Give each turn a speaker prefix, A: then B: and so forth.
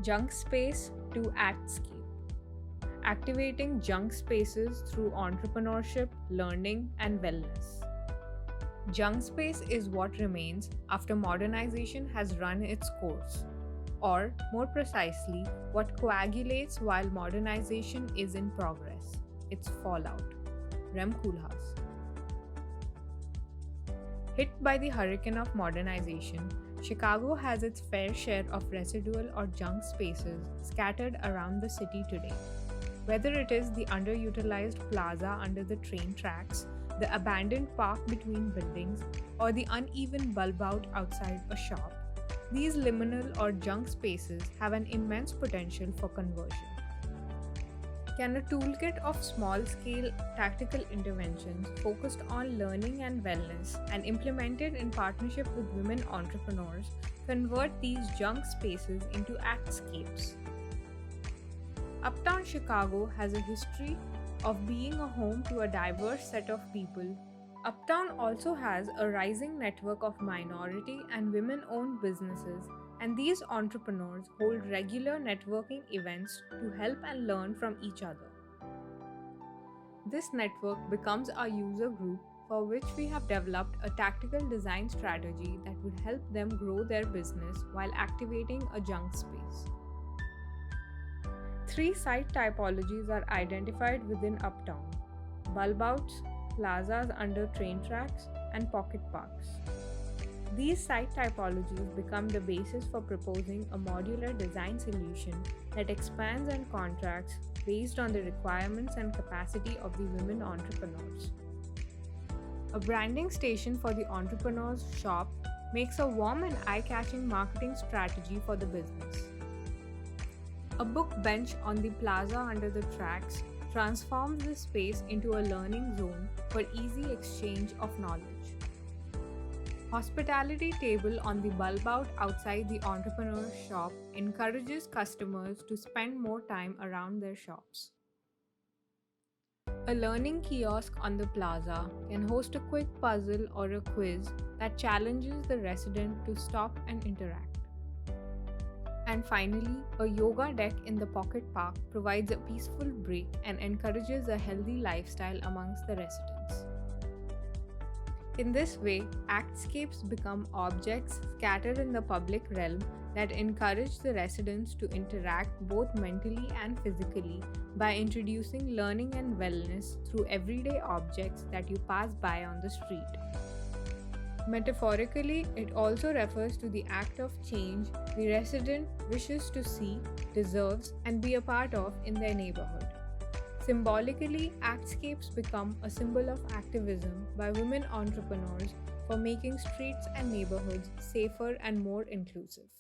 A: Junk space to actscape. Activating junk spaces through entrepreneurship, learning, and wellness. Junk space is what remains after modernization has run its course, or more precisely, what coagulates while modernization is in progress. Its fallout. Rem Koolhaas. Hit by the hurricane of modernization, Chicago has its fair share of residual or junk spaces scattered around the city today. Whether it is the underutilized plaza under the train tracks, the abandoned park between buildings, or the uneven bulb out outside a shop, these liminal or junk spaces have an immense potential for conversion. Can a toolkit of small scale tactical interventions focused on learning and wellness and implemented in partnership with women entrepreneurs convert these junk spaces into actscapes? Uptown Chicago has a history of being a home to a diverse set of people. Uptown also has a rising network of minority and women owned businesses, and these entrepreneurs hold regular networking events to help and learn from each other. This network becomes our user group for which we have developed a tactical design strategy that would help them grow their business while activating a junk space. Three site typologies are identified within Uptown: bulb outs, plazas under train tracks, and pocket parks. These site typologies become the basis for proposing a modular design solution that expands and contracts based on the requirements and capacity of the women entrepreneurs. A branding station for the entrepreneur's shop makes a warm and eye-catching marketing strategy for the business. A book bench on the plaza under the tracks transforms the space into a learning zone for easy exchange of knowledge. Hospitality table on the bulb out outside the entrepreneur's shop encourages customers to spend more time around their shops. A learning kiosk on the plaza can host a quick puzzle or a quiz that challenges the resident to stop and interact. And finally, a yoga deck in the pocket park provides a peaceful break and encourages a healthy lifestyle amongst the residents. In this way, actscapes become objects scattered in the public realm that encourage the residents to interact both mentally and physically by introducing learning and wellness through everyday objects that you pass by on the street. Metaphorically, it also refers to the act of change the resident wishes to see, deserves, and be a part of in their neighborhood. Symbolically, actscapes become a symbol of activism by women entrepreneurs for making streets and neighborhoods safer and more inclusive.